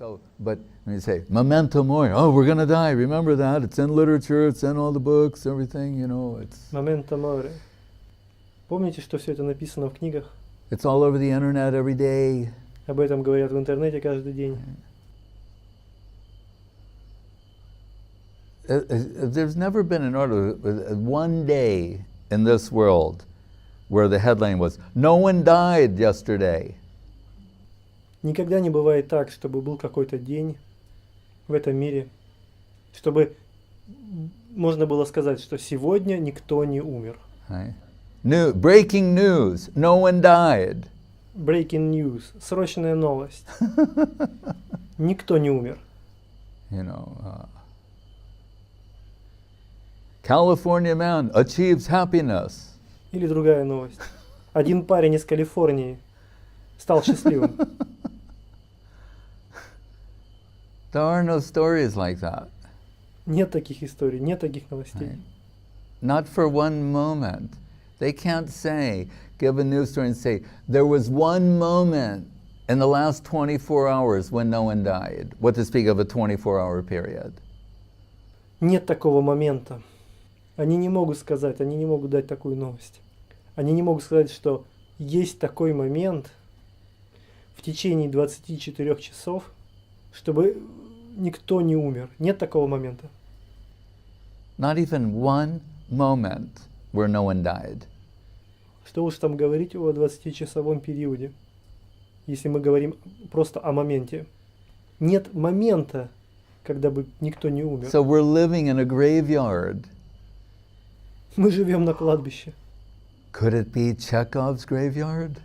So, but when you say memento mori, oh, we're going to die. Remember that? It's in literature. It's in all the books. Everything, you know. It's. Memento mori. Помните, что все это написано в книгах? It's all over the internet every day. Об этом говорят в интернете каждый день. There's never been an order, one day in this world where the headline was, no one died yesterday. Никогда не бывает так, чтобы был какой-то день в этом мире, чтобы можно было сказать, что сегодня никто не умер. Right? Breaking news, no one died. Breaking news, срочная новость. Никто не умер. You know, California man achieves happiness. Или другая новость. Один парень из Калифорнии стал счастливым. There are no stories like that. Нет таких историй, нет таких новостей. Right. Not for one moment. They can't say, give a news story and say, there was one moment in the last 24 hours when no one died. What to speak of a 24-hour period. Нет такого момента. Они не могут сказать, они не могут дать такую новость. Они не могут сказать, что есть такой момент в течение 24 часов, чтобы никто не умер. Нет такого момента. Not even one moment where no one died. Что уж там говорить о 20-часовом периоде, если мы говорим просто о моменте. Нет момента, когда бы никто не умер. So we're living in a graveyard. Мы живем на кладбище. Could it be Chekhov's graveyard?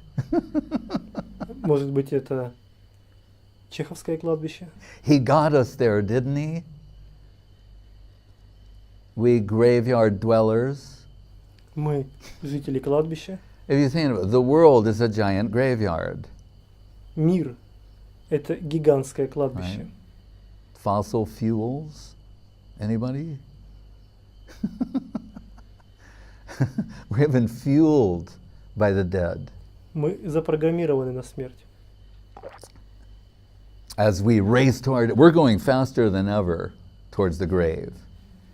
Может быть, это Чеховское кладбище? He got us there, didn't he? We graveyard dwellers. Мы жители кладбища. If you think about it, the world is a giant graveyard. Мир – это гигантское кладбище. Right. Fossil fuels? Anybody? We've been fueled by the dead. Мы запрограммированы на смерть. As we race toward, we're going faster than ever towards the grave.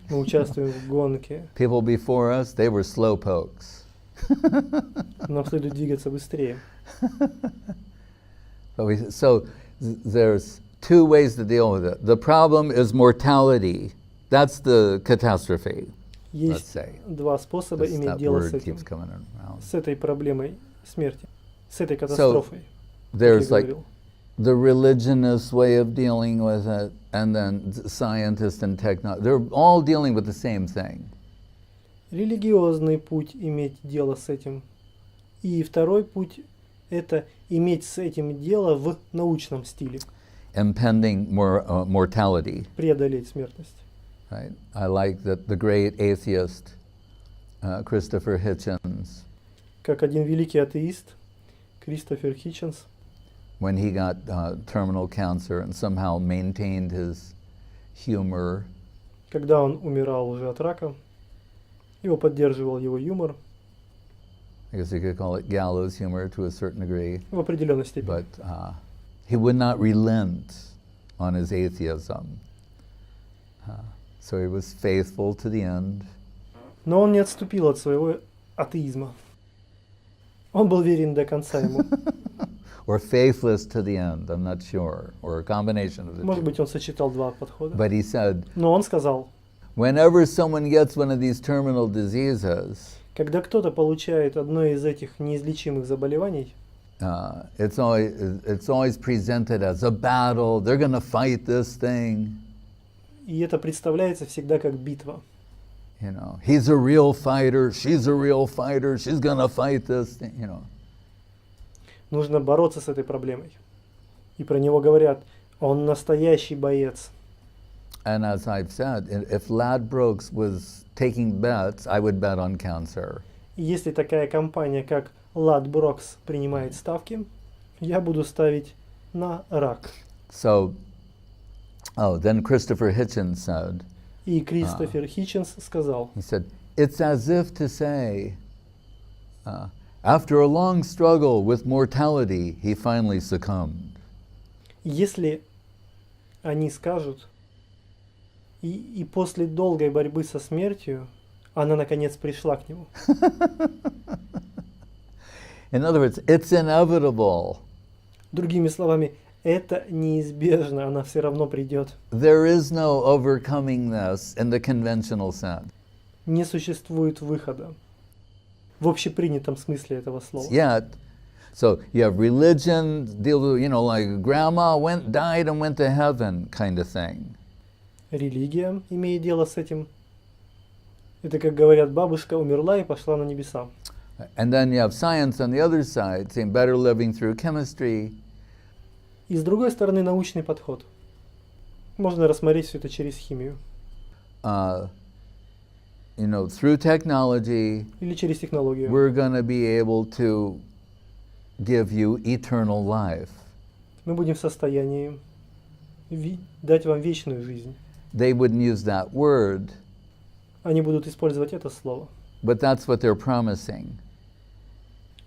Мы участвуем в гонке. People before us, they were slow pokes. Нам следует двигаться быстрее. So there's two ways to deal with it. The problem is mortality. That's the catastrophe. Есть два способа иметь дело с этим, с этой проблемой смерти, с этой катастрофой. There's like the religionist way of dealing with it, and then scientists and technology. They're all dealing with the same thing. Религиозный путь иметь дело с этим. И второй путь – это иметь с этим дело в научном стиле. Impending mortality. Преодолеть смертность. Right. I like that the great atheist Christopher Hitchens. Как один великий атеист Кристофер Хитченс. When he got terminal cancer and somehow maintained his humor. Когда он умирал уже от рака, его поддерживал его юмор. I guess you could call it gallows humor to a certain degree. В определенной степени. But he would not relent on his atheism. So he was faithful to the end. Но он не отступил от своего атеизма. Он был верен до конца ему. Or faithless to the end, I'm not sure, or a combination of the Может two. быть, он сочетал два подхода. But he said, но он сказал, whenever someone gets one of these terminal diseases, когда кто-то получает одно из этих неизлечимых заболеваний, it's always presented as a battle. They're going to fight this thing. И это представляется всегда как битва. You know, he's a real fighter. She's a real fighter. She's going to fight this thing. You know. Нужно бороться с этой проблемой. И про него говорят, он настоящий боец. And as I've said, if Ladbrokes was taking bets, I would bet on cancer. И если такая компания, как Ladbrokes, принимает ставки, я буду ставить на рак. So, then Christopher Hitchens said. И Кристофер Хитченс сказал. He said, it's as if to say, after a long struggle with mortality, he finally succumbed. Если они скажут, и после долгой борьбы со смертью, она наконец пришла к нему. In other words, it's inevitable. Другими словами, это неизбежно, она все равно придет. There is no overcoming this in the conventional sense. Не существует выхода в общепринятом смысле этого слова. Yet, so you have religion, deal with, like grandma died and went to heaven kind of thing. Религия имеет дело с этим. Это, как говорят, бабушка умерла и пошла на небеса. And then you have science on the other side, saying better living through chemistry. И с другой стороны научный подход. Можно рассмотреть все это через химию. Through technology, Или через технологию. we're going to be able to give you eternal life. Мы будем в состоянии дать вам вечную жизнь. They wouldn't use that word, Они будут использовать это слово. but that's what they're promising.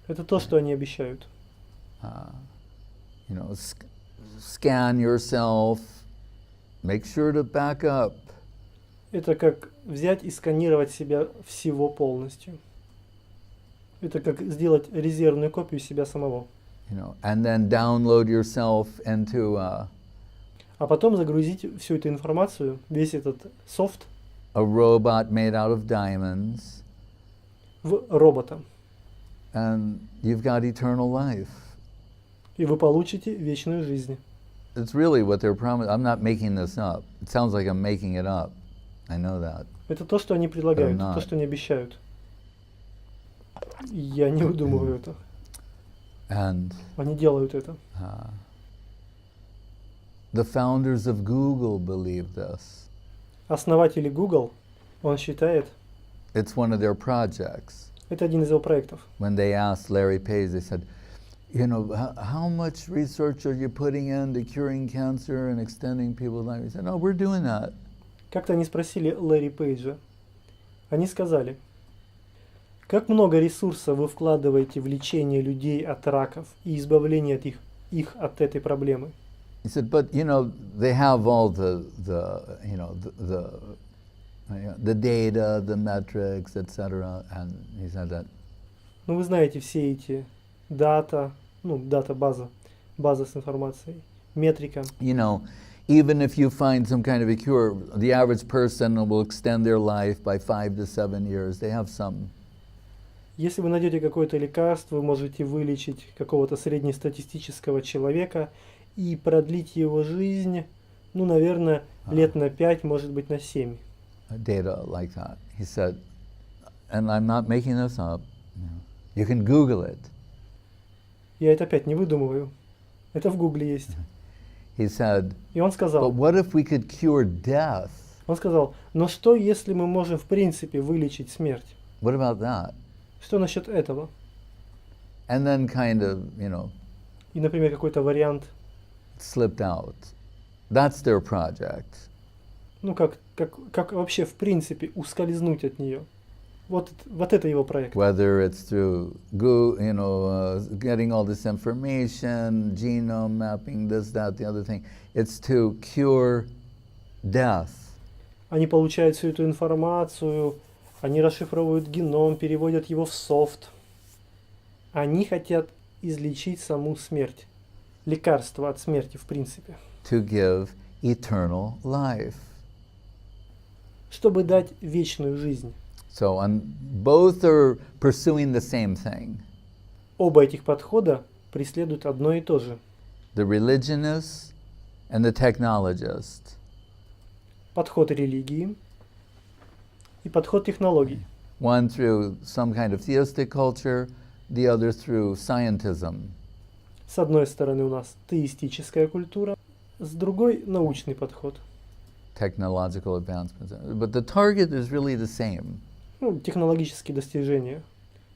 Это то, что они обещают. Scan yourself, make sure to back up. Это как взять и сканировать себя всего полностью. Это как сделать резервную копию себя самого. And then download yourself into А потом загрузить всю эту информацию, весь этот софт, a robot made out of diamonds, в робота. and you've got eternal life. И вы получите вечную жизнь. It's really what they're promising. I'm not making this up. It sounds like I'm making it up. I know that. Это то, что они предлагают, not. то, что они обещают. Я не выдумываю это. And Они делают это. the founders of Google believe this. Основатели Google, он считает, It's one of their projects. это один из его проектов. When they asked Larry Page, they said, how much research are you putting into curing cancer and extending people's life? He said, no, we're doing that. Как-то они спросили Ларри Пейджа. Они сказали, как много ресурсов вы вкладываете в лечение людей от раков и избавление от их от этой проблемы? He said, but they have all the data, the metrics, etc. And he said that. Ну, вы знаете все эти база с информацией, метрика. Even if you find some kind of a cure, the average person will extend their life by 5 to 7 years. They have some. Если вы найдете какое-то лекарство, вы можете вылечить какого-то среднестатистического человека и продлить его жизнь, наверное, лет на 5, может быть, на 7. Data like that. He said, and I'm not making this up. You can Google it. Я это опять не выдумываю. Это в Гугле есть. He said, И он but сказал, what if we could cure death? но что, если мы можем в принципе вылечить смерть? What about that? Что насчет этого? And then kind of, И, например, какой-то вариант, slipped out. That's their project. как вообще в принципе ускользнуть от нее. Вот это его проект. Whether it's through getting all this information, genome mapping, this, that, the other thing. It's to cure death. Они получают всю эту информацию, они расшифровывают геном, переводят его в софт. Они хотят излечить саму смерть. Лекарство от смерти, в принципе. To give eternal life. Чтобы дать вечную жизнь. So both are pursuing the same thing. Оба этих подхода преследуют одно и то же. The religionist and the technologist. Подход религии и подход технологий. One through some kind of theistic culture, the other through scientism. С одной стороны у нас теистическая культура, с другой научный подход. Technological advancements. But the target is really the same. Технологические достижения.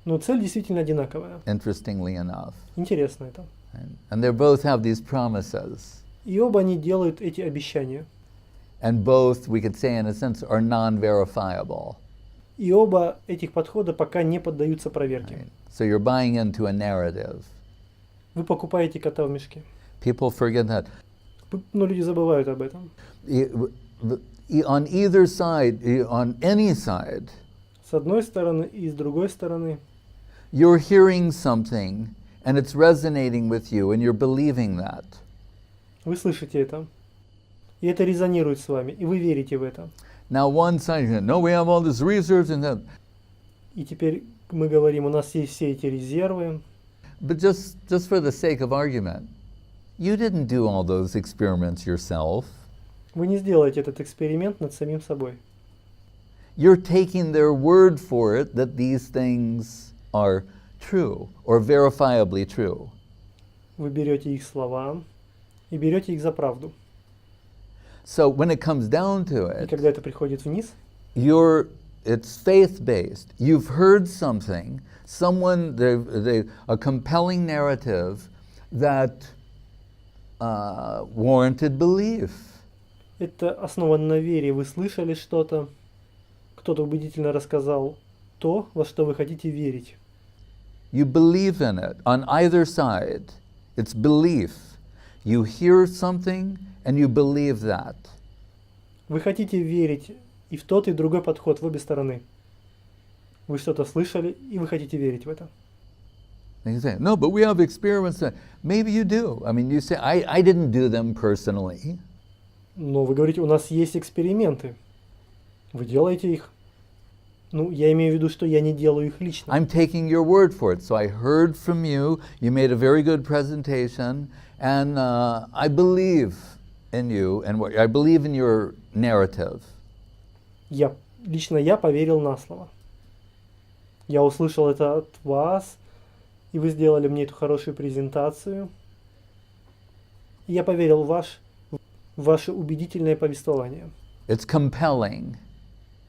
Но цель действительно одинаковая. Interestingly enough. Интересно это. And they both have these promises. И оба они делают эти обещания. And both, we could say in a sense, are non-verifiable. И оба этих подхода пока не поддаются проверке. Right. So you're buying into a narrative. Вы покупаете кота в мешке. People forget that. Но люди забывают об этом. On either side, on any side, С одной стороны и с другой стороны you're hearing something and it's resonating with you and you're believing that. вы слышите это. И это резонирует с вами, и вы верите в это. Now one side, no, we have all this research and that. И теперь мы говорим, у нас есть все эти резервы. But just for the sake of argument, you didn't do all those experiments yourself. Вы не сделаете этот эксперимент над самим собой. You're taking their word for it that these things are true or verifiably true. Вы берете их слова и берете их за правду. So when it comes down to И it, когда это приходит вниз, it's faith-based. You've heard something, a compelling narrative that warranted belief. это основано на вере. Вы слышали что-то, кто-то убедительно рассказал то, во что вы хотите верить. You believe in it. On either side, it's belief. You hear something and you believe that. Вы хотите верить и в тот, и в другой подход, в обе стороны. Вы что-то слышали, и вы хотите верить в это. And you say, no, but we have experiments. Maybe you do. I mean, you say, I didn't do them personally. Но вы говорите, у нас есть эксперименты. Вы делаете их. Ну, я имею в виду, что я не делаю их лично. I'm taking your word for it. So I heard from you. You made a very good presentation, and I believe in you, and I believe in your narrative. Лично я поверил на слово. Я услышал это от вас, и вы сделали мне эту хорошую презентацию. И я поверил в ваше убедительное повествование. It's compelling,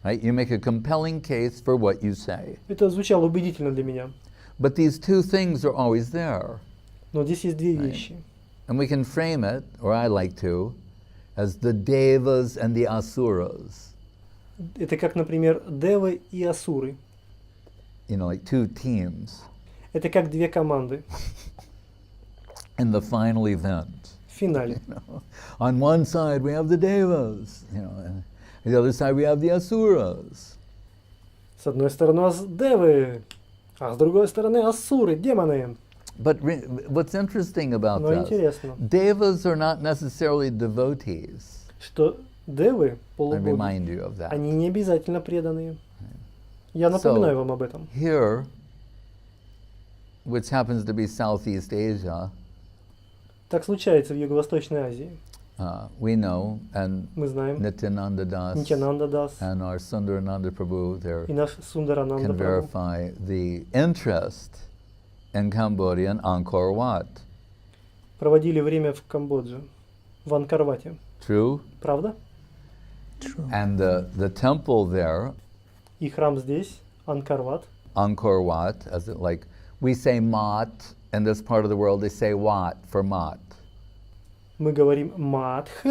right? You make a compelling case for what you say. Это звучало убедительно для меня. But these two things are always there. Но здесь есть две вещи. And we can frame it, or I like to, as the devas and the asuras. Это как, например, девы и асуры. You know, like two teams Это как две команды in the final event. в финале. You know, on one side we have the devas, you know, and on the other side we have the asuras. С одной стороны у нас девы, а с другой стороны асуры, демоны. But what's interesting about Но this, интересно, devas are not necessarily devotees. что девы, I полубоги, remind you of that. они не обязательно преданные. Я напоминаю вам об этом. Here, which happens to be Southeast Asia, Так случается в Юго-Восточной Азии. we know, and Мы знаем, Nityananda Das Нитянанда Дас and our Sundarananda Prabhu there и наш Сундарананда can Прабху verify the interest in Cambodia and Angkor Wat. проводили время в Камбодже, в Анкор-Вате. True? Правда? And the temple there, И храм здесь, Анкор-Ват. Angkor Wat, as it like, we say Mat, in this part of the world they say Wat for Mat. Мы говорим матх,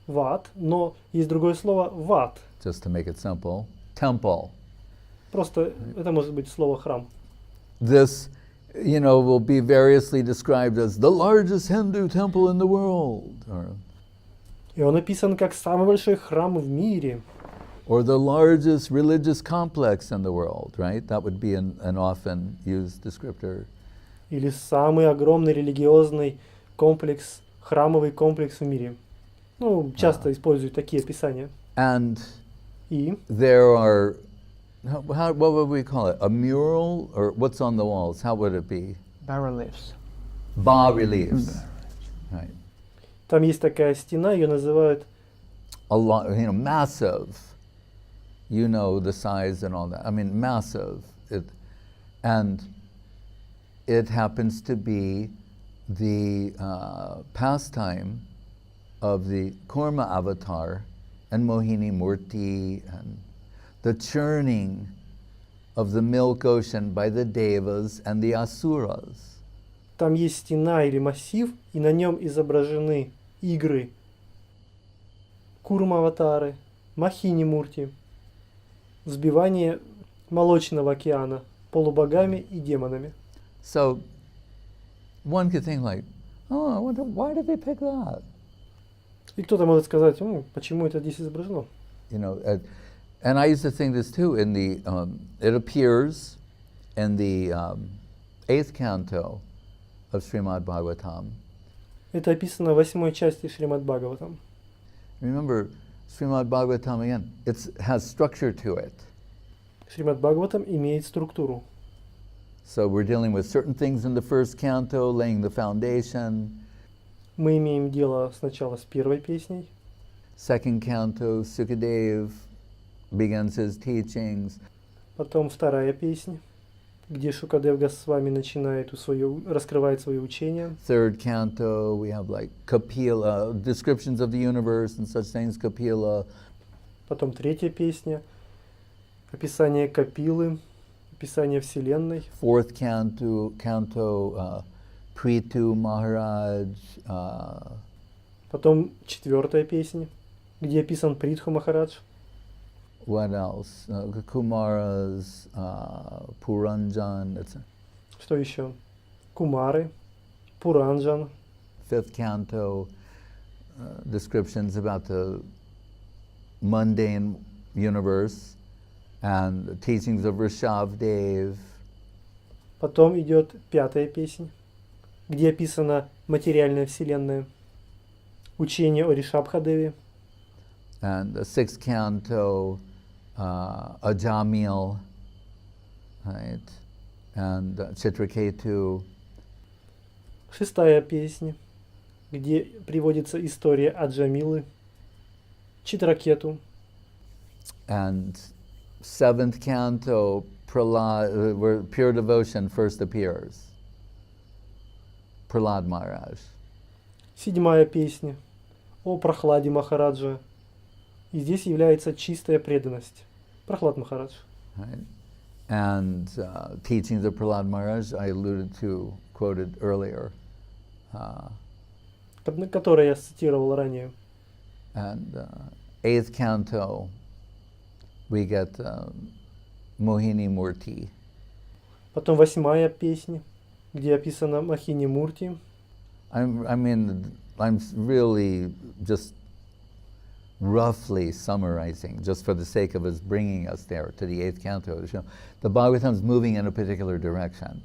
ват, но есть другое слово ват. Just to make it simple, temple. Просто это может быть слово храм. This, you know, will be variously described as the largest Hindu temple in the world, И он описан как самый большой храм в мире. or the largest religious complex in the world, right? That would be an often used descriptor. Или самый огромный религиозный комплекс, храмовый комплекс в мире. Ну, часто используют такие описания. And И there are, what would we call it? A mural, or what's on the walls? How would it be? Bas-reliefs. Bas-reliefs, right? там есть такая стена, ее называют A lot, you know, massive. You know the size and all that. I mean, massive. And it happens to be the pastime of the Kurma avatar and Mohini Murti and the churning of the milk ocean by the devas and the asuras. Там есть стена или массив, и на нем изображены игры Курма-аватары, Махини-мурти, взбивание молочного океана полубогами и демонами. So one could think like, oh, I wonder, why did they pick that? И кто-то может сказать, почему это здесь изображено? You know, and I used to think this too. In the it appears in the 8th canto of Srimad Bhagavatam. Это описано в 8 части Шримад Бхагаватам. Remember, Srimad Bhagavatam again. It has structure to it. Шримад Бхагаватам имеет структуру. So we're dealing with certain things in the 1st canto, laying the foundation. Мы имеем дело сначала с первой песней. 2nd canto, Sukadev begins his teachings. Потом вторая песня, где Шукадев Госвами начинает раскрывает свое учение. 3rd canto, we have like Kapila, descriptions of the universe and such things, Kapila. Потом третья песня, описание Капилы, описание Вселенной. 4th canto, Prithu Maharaj. Потом четвертая песня, где описан Притху Махарадж. What else? Kumaras, Puranjan. Что еще? Кумары, Пуранджан. 5th canto, descriptions about the mundane universe and teachings of Rishabdev. Потом идет пятая песня, где описана материальная вселенная, учение о Ришабхадеве. And the 6th canto, Ajamil, right? And Chitraketu. Шестая песня, где приводится история Аджамилы, Читракету. And 7th canto, Prahlad, where pure devotion first appears. Prahlad Maharaj. Седьмая песня о Прохладе Махараджа. И здесь является чистая преданность. Прохлад Махарадж. Right? And teachings of Prahlad Maharaj, I alluded to, quoted earlier. Который я цитировал ранее. And 8th canto, we get Mohini Murti. Потом 8 песня, где описана Махини Мурти. I'm really just roughly summarizing, just for the sake of us bringing us there to the 8th canto. The Bhagavatam is moving in a particular direction.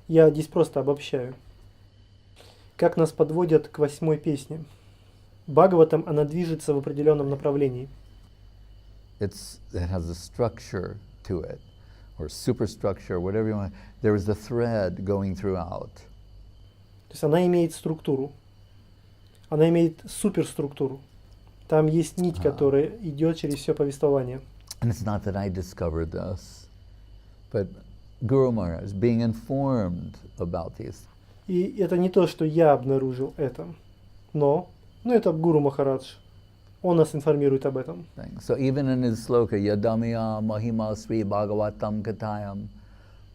Я здесь просто обобщаю. Как нас подводят к 8 песне. Бхагаватам, она движется в определенном направлении. It has a structure to it, or superstructure, whatever you want. There is a thread going throughout. То есть она имеет структуру. Она имеет суперструктуру. Там есть нить, которая идет через все повествование. And it's not that I discovered this, but Guru Maharaj, being informed about these. И это не то, что я обнаружил это, но это Гуру Махарадж. Он нас информирует об этом. So even in his sloka, Yadamiya Mahima Sri Bhagavatam Katayam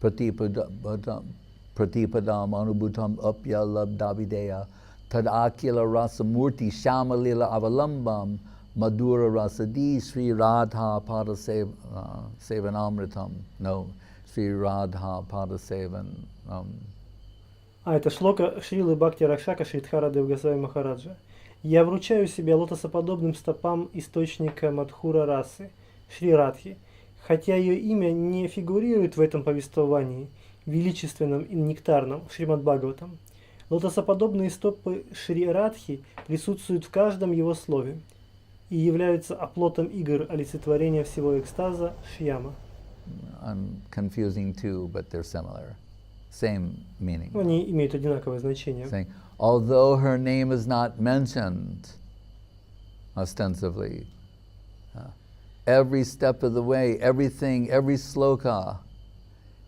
Pratipadam Anubhutam Apya Labdavideya Tad Akila Rasa Murti Shamalila Avalambam Madhura Rasadi Sri Radha Pada Sevanamritam. No, Sri Radha Pada Sevan. Это шлока Шрилы Бхакти Ракшака Шридхара Дев Госвами Махараджа. Я вручаю себя лотосоподобным стопам источника Мадхура расы, Шри Радхи, хотя ее имя не фигурирует в этом повествовании, величественном и нектарном, Шримад Бхагаватам. Лотосоподобные стопы Шри Радхи присутствуют в каждом его слове и являются оплотом игр олицетворения всего экстаза Шьяма. I'm confusing two, but they're similar. Same meaning. Они имеют одинаковое значение. Saying, although her name is not mentioned ostensibly, every step of the way, everything, every sloka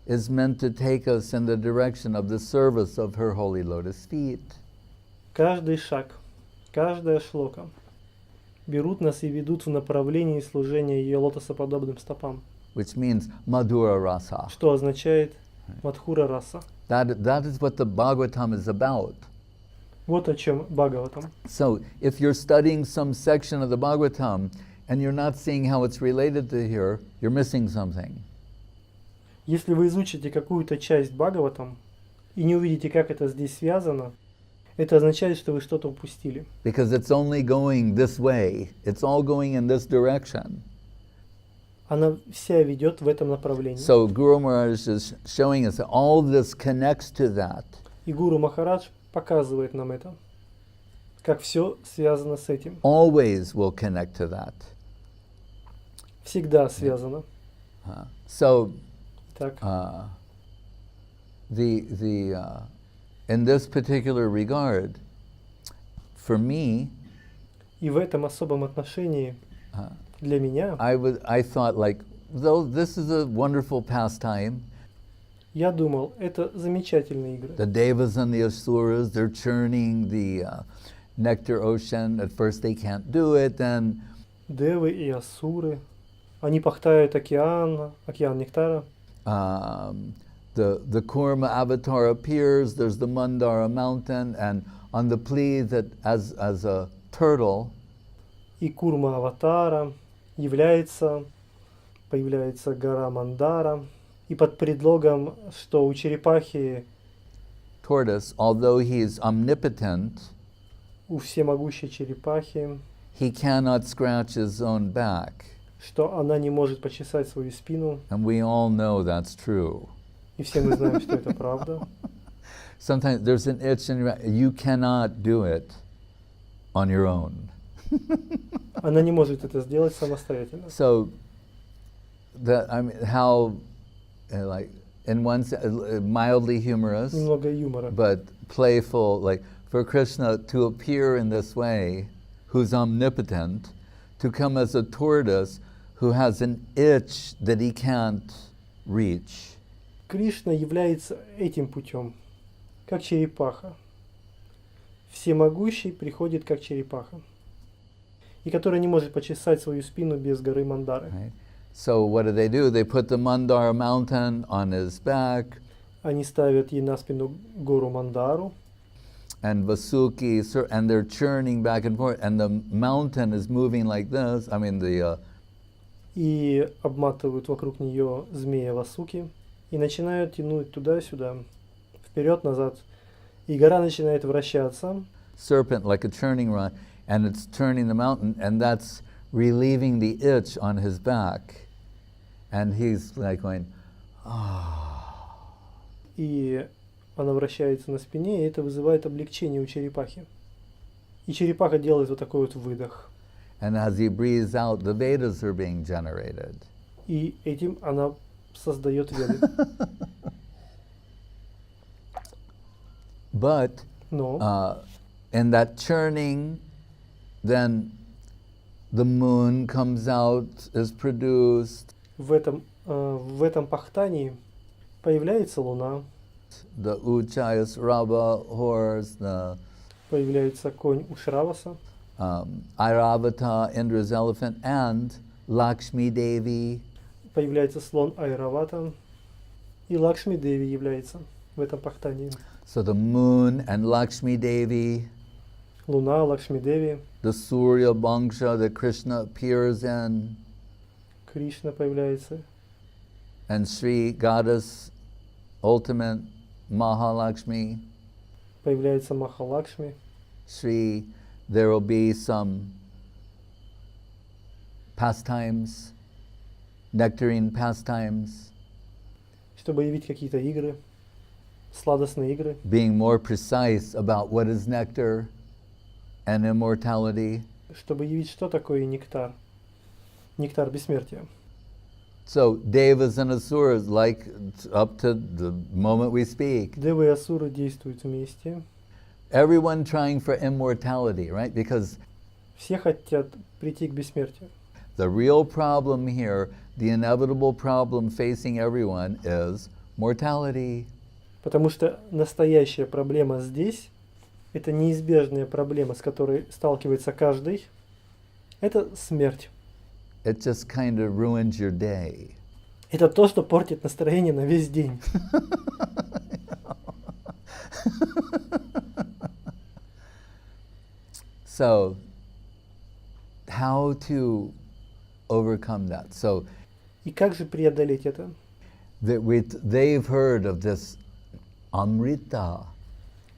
is meant to take us in the direction of the service of her holy lotus feet. Каждый шаг, каждая шлока берут нас и ведут в направлении служения ее лотосоподобным стопам. Which means Madhura Rasa. Что означает Мадхура раса. That is what the Bhagavatam is about. Вот о чем Бхагаватам. So if you're studying some section of the Bhagavatam and you're not seeing how it's related to here, you're missing something. Если вы изучите какую-то часть Бхагаватам и не увидите, как это здесь связано, Это означает, что вы что-то упустили. because it's only going this way. It's all going in this direction. Она вся ведет в этом направлении. So Guru Maharaj is showing us that all this connects to that. И Гуру Махарадж показывает нам это, как все связано с этим. Always will connect to that. Всегда связано. So Так. In this particular regard, for me, И в этом особом отношении для меня, I thought like, though this is a wonderful pastime, я думал, это замечательные игры. the devas and the asuras, they're churning the nectar ocean. At first they can't do it, then Девы и асуры, они пахтают океан нектара. The Kurma avatar appears, there's the Mandara mountain, and on the plea that as a turtle, И Курма аватара появляется гора Мандара. И под предлогом, что у черепахи, tortoise, although he's omnipotent, у всемогущей черепахи, he cannot scratch his own back. что она не может почесать свою спину. And we all know that's true. И все мы знаем, что это правда. Sometimes there's an itch in your back. You cannot do it on your own. Она не может это сделать самостоятельно. So, how, like, in one sense, mildly humorous, Немного юмора. but playful, like, for Krishna to appear in this way, who's omnipotent, to come as a tortoise who has an itch that he can't reach. Кришна является этим путем, как черепаха. Всемогущий приходит как черепаха, и который не может почесать свою спину без горы Мандары. Right? So what do? They put the Mandara mountain on his back, Они ставят ей на спину гору Мандару, and Vasuki, and they're churning back and forth, and the mountain is moving like this. I mean, и обматывают вокруг нее змея Васуки, и начинают тянуть туда-сюда, вперед-назад. И гора начинает вращаться. serpent like a churning rod, and it's turning the mountain, and that's relieving the itch on his back. And he's like going, И она вращается на спине, и это вызывает облегчение у черепахи. И черепаха делает вот такой вот выдох. and as he breathes out, the Vedas are being generated. И этим она создает веды. But Но in that churning, then the moon comes out, is produced, в этом пахтании появляется луна, the Uchayas Rava horse, the появляется конь Ушраваса, Airavata, Indra's elephant, and Lakshmi Devi. появляется слон Айравата, и Лакшми Деви является в этом пахтании. So the moon and Lakshmi Devi, Луна, Лакшми Деви, the Surya Bangsha that Krishna appears in, Кришна появляется, and Sri Goddess, ultimate Mahalakshmi, появляется Махалакшми, Sri, there will be some pastimes, nectarine pastimes, чтобы явить какие-то игры, сладостные игры, being more precise about what is nectar and immortality. чтобы явить, что такое нектар, нектар бессмертия. So devas and asuras, like up to the moment we speak, Девы и асуры действуют вместе. everyone trying for immortality, right? Because Все хотят прийти к бессмертию. the real problem here, the inevitable problem facing everyone is mortality. Потому что настоящая проблема здесь, это неизбежная проблема, с которой сталкивается каждый, это смерть. It just kind of ruins your day. Это то, что портит настроение на весь день. So, how to overcome that? So, И как же преодолеть это? they've heard of this Amrita.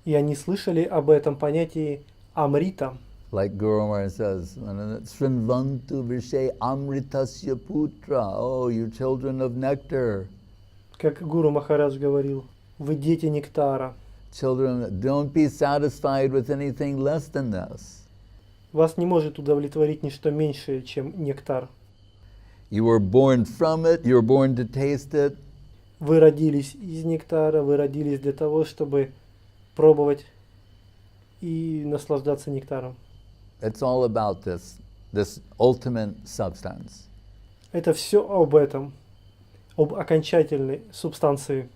И они слышали об этом понятии амрита. Like Guru Maharaj says, Srinvantu Vishay Amritasya Putra, oh, you children of nectar. Как Гуру Махарадж говорил, вы дети нектара. Children, don't be satisfied with anything less than this. Вас не может удовлетворить ничто меньшее, чем нектар. You were born from it, you were born to taste it. Вы родились из нектара, вы родились для того, чтобы пробовать и наслаждаться нектаром. It's all about this ultimate substance. Это все об этом, об окончательной субстанции.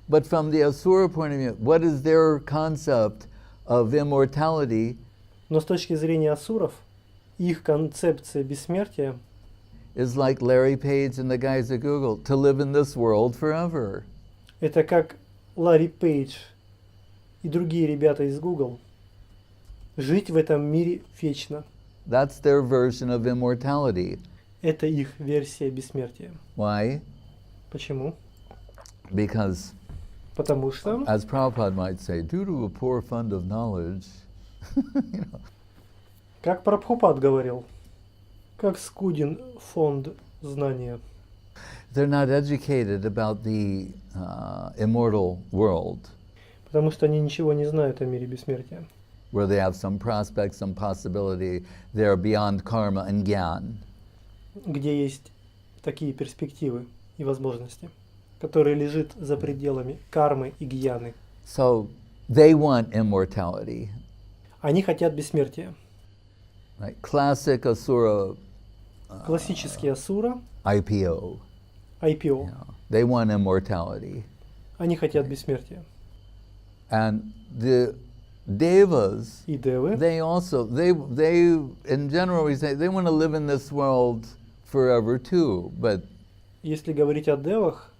But from the Asura point of view, what is their concept of immortality? Но с точки зрения асуров, их концепция бессмертия Is like Larry Page and the guys at Google, to live in this world forever. это как Ларри Пейдж и другие ребята из Google. Жить в этом мире вечно. That's their version of immortality. Это их версия бессмертия. Why? Почему? Because, Потому что, as Prabhupada might say, due to a poor fund of knowledge, как Прабхупад говорил, как скуден фонд знания. they're not educated about the immortal world, Потому что они ничего не знают о мире бессмертия. where they have some prospect, some possibility, they're beyond karma and gyan. Где есть такие перспективы и возможности, которые лежат за пределами кармы и гьяны. So they want immortality. Они хотят бессмертия. Right? Classic Asura Классические асура, IPO. IPO, They want immortality. они хотят бессмертия. And the devas, И девы, they also, they in general, we say they want to live in this world forever too, but если говорить о девах,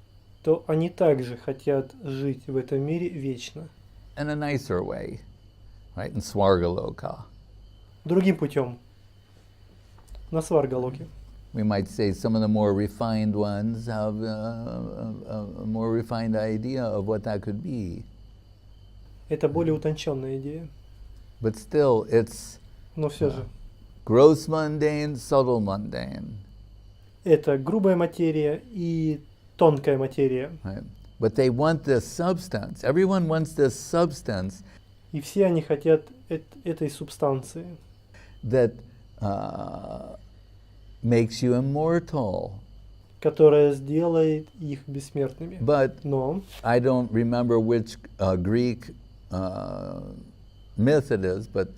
то они также хотят жить в этом мире вечно. in a nicer way, right? In Swargaloka. Другим путем. На Сваргалоке. We might say some of the more refined ones have a more refined idea of what that could be. Это более утонченная идея. But still, it's Но все же, gross mundane, subtle mundane. это грубая материя и тонкая материя. Right? But they want this substance. Everyone wants this substance И все они хотят этой субстанции, that makes you immortal. которая сделает их бессмертными. But Но I don't remember which Greek myth it is, but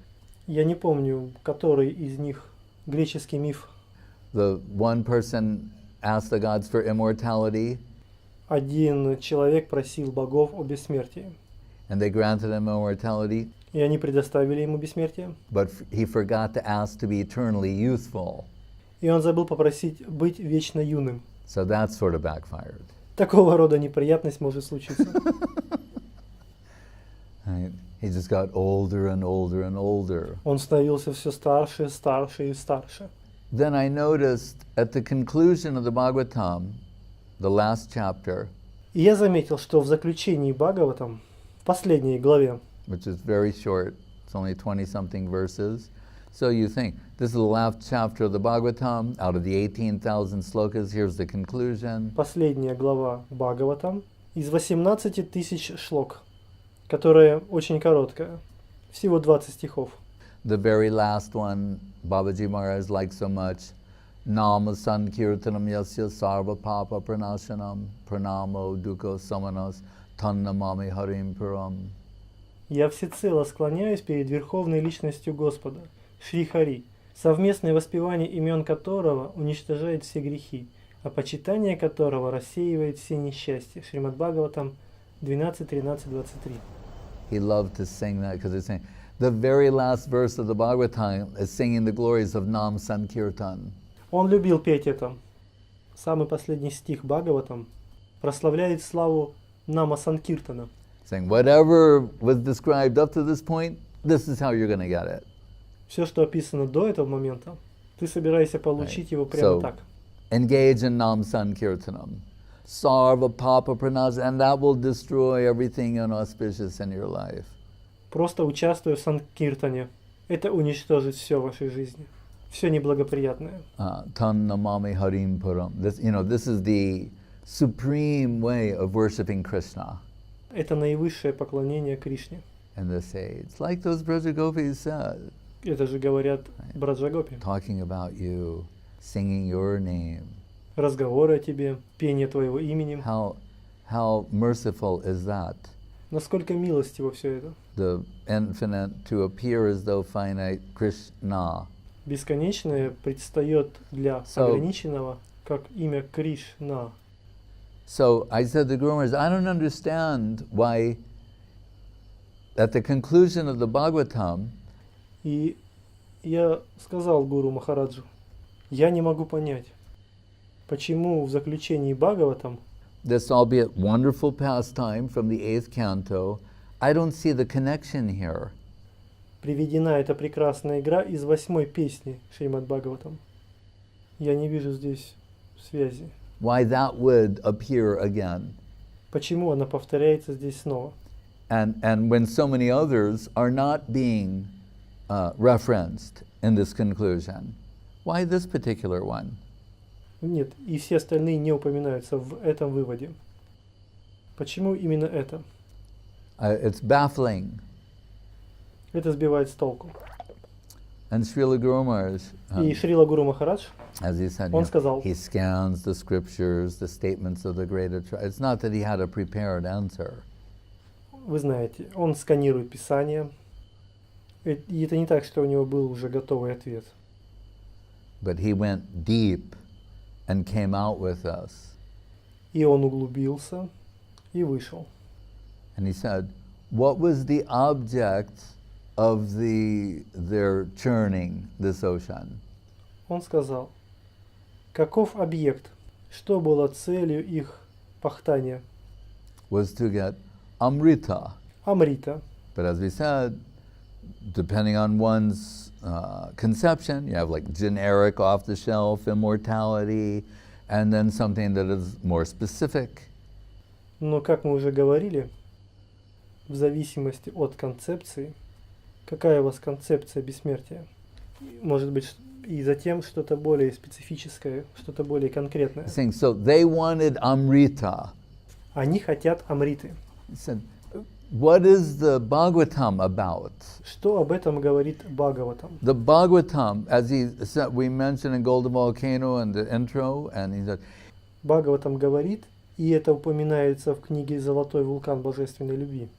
я не помню, который из них греческий миф. the one person asked the gods for immortality, Один человек просил богов о бессмертии, and they granted him immortality, и они предоставили ему бессмертие. but he forgot to ask to be eternally youthful. И он забыл попросить быть вечно юным. So that sort of backfired. Такого рода неприятность может случиться. Right? He just got older and older and older. Он становился все старше, старше и старше. Then I noticed at the conclusion of the Bhagavatam, the last chapter, И я заметил, что в заключении Бхагаватам, в последней главе, which is very short, it's only 20-something verses. So you think, this is the last chapter of the Bhagavatam, out of the 18,000 slokas, here's the conclusion. последняя глава Бхагаватам, из 18 тысяч шлок, которая очень короткая, всего 20 стихов. The very last one, Babaji Maharaj liked so much, Nama Sankirtanam Yasya Sarva Papa Pranashanam Pranamo Dukkha Samanas Tannamami Harim Param. Я всецело склоняюсь перед Верховной Личностью Господа, Шри Хари, совместное воспевание имен которого уничтожает все грехи, а почитание которого рассеивает все несчастья. Шримад Бхагаватам 12.13.23. He loved to sing that because it's saying, the very last verse of the Bhagavatam is singing the glories of Nam Sankirtan. Он любил петь это. Самый последний стих Бхагаватам прославляет славу Нама Санкиртана. Saying, whatever was described up to this point, this is how you're going to get it. Все, что описано до этого момента, ты собираешься получить его прямо So, так. engage in Nam Sankirtanam. Sarva Papa Pranas, and that will destroy everything inauspicious in your life. Просто участвуя в санкиртане. Это уничтожит все в вашей жизни. Все неблагоприятное. Tan namami harim param. This is the supreme way of worshiping Krishna Это наивысшее поклонение Кришне. in this age. Like those Braja Gopis said, Это же говорят Браджагопи. talking about you, singing your name. Разговоры о тебе, пение твоего имени. How merciful is that? Насколько милостиво все это. The infinite to appear as though finite Krishna. Бесконечное предстает для ограниченного как имя Кришна. So I said to Guru Maharaj, I don't understand why at the conclusion of the Bhagavatam, И я сказал Гуру Махараджу, я не могу понять, почему в заключении Бхагаватам, this albeit wonderful pastime from the 8th canto, I don't see the connection here. приведена эта прекрасная игра из 8-й песни Шримад Бхагаватам. Я не вижу здесь связи. Why that would appear again. Почему она повторяется здесь снова? And when so many others are not being referenced in this conclusion, why this particular one? Нет, и все остальные не упоминаются в этом выводе. Почему именно это? It's baffling. Это сбивает с толку. And Srila Guru Maharaj, И Шрила Гуру Махарадж, as he said, он сказал, he scans the scriptures, the statements of the great. It's not that he had a prepared answer. вы знаете, он сканирует Писание. И это не так, что у него был уже готовый ответ. But he went deep and came out with us. И он углубился и вышел. And he said, what was the object of their churning this ocean? Он сказал, каков объект, что было целью их пахтания? Was to get Amrita. Амрита. But as we said, depending on one's conception, you have like generic off-the-shelf immortality, and then something that is more specific. Но, как мы уже говорили, в зависимости от концепции, какая у вас концепция бессмертия, может быть и затем что-то более специфическое, что-то более конкретное. So they wanted Amrita. Они хотят Амриты. He said, what is the Bhagavatam about? Что об этом говорит Бхагаватам? The Bhagavatam, as he said, we mentioned in Golden Volcano in the intro, and he said, Бхагаватам говорит, и это упоминается в книге «Золотой вулкан божественной любви»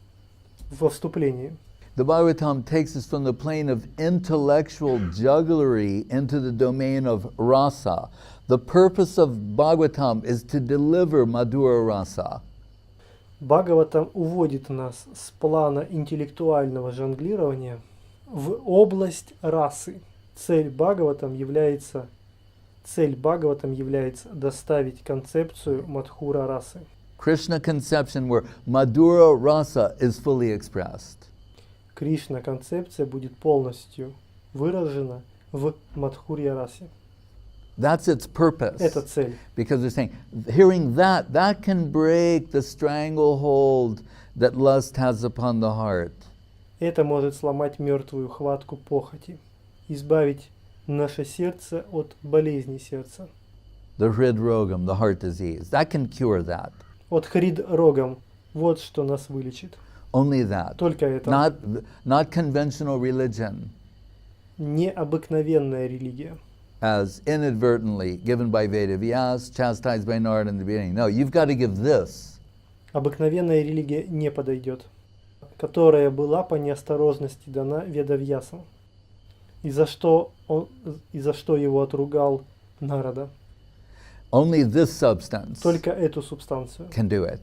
во вступлении. the Bhagavatam takes us from the plane of intellectual jugglery into the domain of rasa. The purpose of Bhagavatam is to deliver Madhura rasa. Бхагаватам уводит нас с плана интеллектуального жонглирования в область расы. Цель Бхагаватам является доставить концепцию Мадхура расы. Krishna conception where Madhura rasa is fully expressed. Кришна концепция будет полностью выражена в Мадхурья расе. That's its purpose. Это цель. Because they're saying, hearing that can break the stranglehold that lust has upon the heart. Это может сломать мертвую хватку похоти, избавить наше сердце от болезни сердца. The hridrogam, the heart disease, that can cure that. От хрид-рогам. Вот что нас вылечит. Only that. Только это. Not conventional religion, Необыкновенная религия. as inadvertently given by Veda Vyas, chastised by Narada in the beginning. No, you've got to give this. Обыкновенная религия не подойдет, которая была по неосторожности дана Ведавьясом, и за что его отругал Нарада. Only this substance Только эту субстанцию. can do it.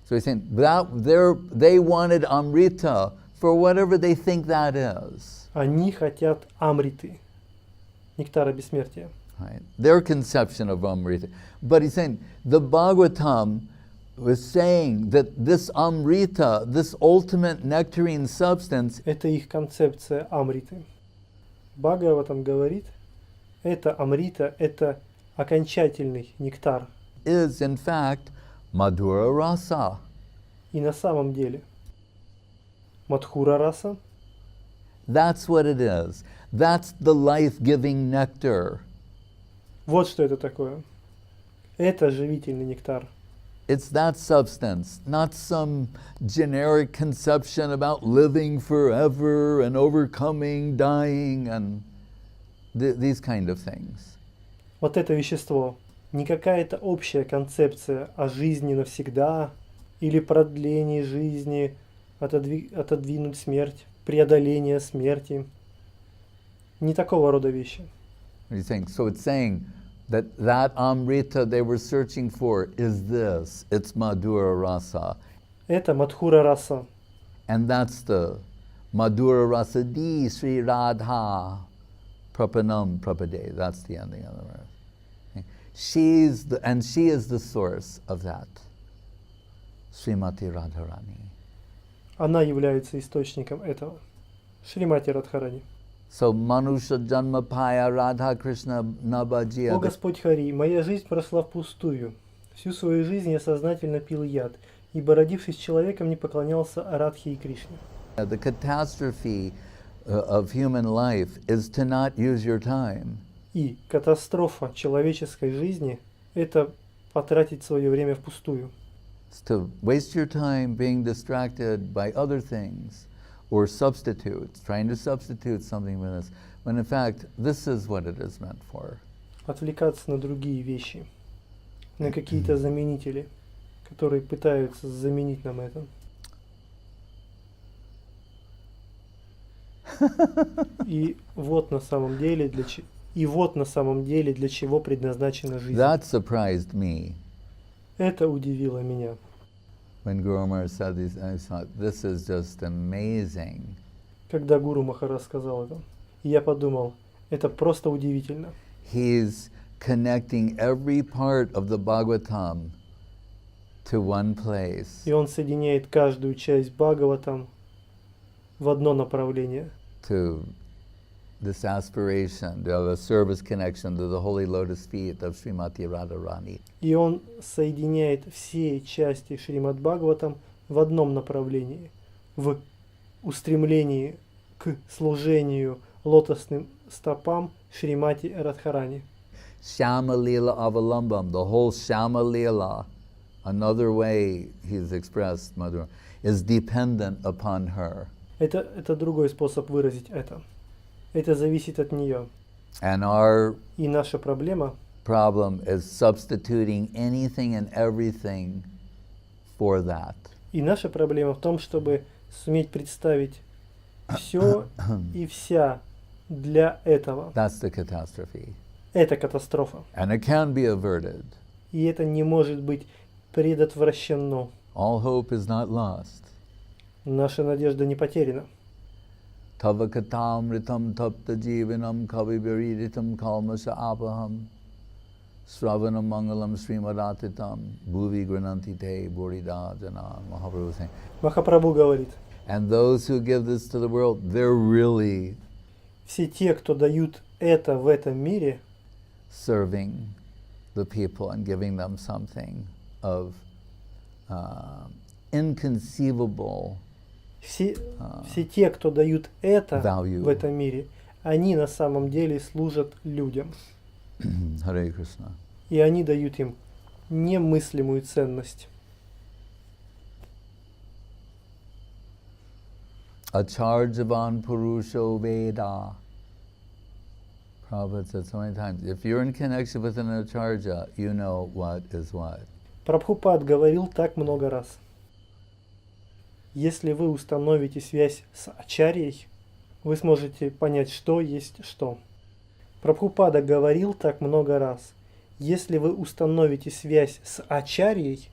So he's saying they wanted Amrita for whatever they think that is. Они хотят Амриты, нектара бессмертия. Right? Their conception of Amrita. But he's saying the Bhagavatam was saying that this Amrita, this ultimate nectarine substance, Это их концепция Амриты. Бхагаватам говорит, это Амрита, это окончательный нектар. is in fact Madhura rasa. И на самом деле Мадхура раса. That's what it is. That's the life-giving nectar. Вот что это такое. Это живительный нектар. It's that substance, not some generic conception about living forever and overcoming, dying, and these kind of things. Вот это вещество. Не какая-то общая концепция о жизни навсегда или продлении жизни, отодвинуть смерть, преодоление смерти. Не такого рода вещи. What do you think? So it's saying that Amrita they were searching for is this. It's Madhura Rasa. Это Мадхура раса. And that's the Madhura Rasa di Sri Radha Prapanam Prapade. That's the ending of the verse. Okay. She is the source of that. Srimati Radharani. Она является источником этого. Шримати Радхарани. So Manusha Janma Paya Radha Krishna Nabhajiya. О Господь Хари, моя жизнь прошла впустую. Всю свою жизнь я сознательно пил яд, ибо, родившись человеком, не поклонялся Радхе и Кришне. The catastrophe of human life is to not use your time. И катастрофа человеческой жизни – это потратить свое время впустую. It's to waste your time being distracted by other things or substitutes, trying to substitute something with this, when in fact this is what it is meant for. Отвлекаться на другие вещи, на какие-то заменители, которые пытаются заменить нам это. И вот на самом деле для чего предназначена жизнь. That surprised me. Это удивило меня. When Guru Maharaj said this, I thought, this is just amazing. Когда Гуру Махарадж сказал это, я подумал, это просто удивительно. He's connecting every part of the Bhagavatam to one place. И он соединяет каждую часть Бхагаватам в одно направление. To this aspiration, the service connection to the holy lotus feet of Srimati Radharani. И он соединяет все части Шримад Бхагаватам в одном направлении, в устремлении к служению лотосным стопам Шримати Радхарани. Shama Lila Avalambam, the whole Shama Lila, another way he's expressed Madhura, is dependent upon her. Это другой способ выразить это. Это зависит от нее. And our И наша проблема problem is substituting anything and everything for that. И наша проблема в том, чтобы суметь представить все и вся для этого. That's the catastrophe. Это катастрофа. And it can be averted. И это не может быть предотвращено. All hope is not lost. Наша надежда не потеряна. Tava katam ritam tapta jivanam kavibiritam kalmasa apaham sravanam mangalam srimadatitam bhuvi grananti te borida jana. Mahaprabhu saying. Махапрабху говорит, And those who give this to the world, they're really все те, кто дают это в этом мире, serving the people and giving them something of inconceivable все те, кто дают это value. в этом мире, они на самом деле служат людям. Hare Krishna. И они дают им немыслимую ценность. Acharjavan Purusho Veda. Prabhupada said so many times, if you're in connection with an acharya, you know what is what. Прабхупад говорил так много раз. Если вы установите связь с ачарьей, вы сможете понять, что есть что. Прабхупада говорил так много раз. Если вы установите связь с ачарьей,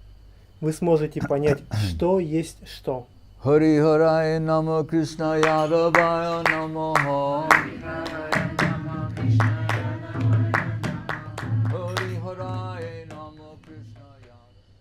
вы сможете понять, что есть что. Hari Harai Nama Krishna Yadavaya Namaha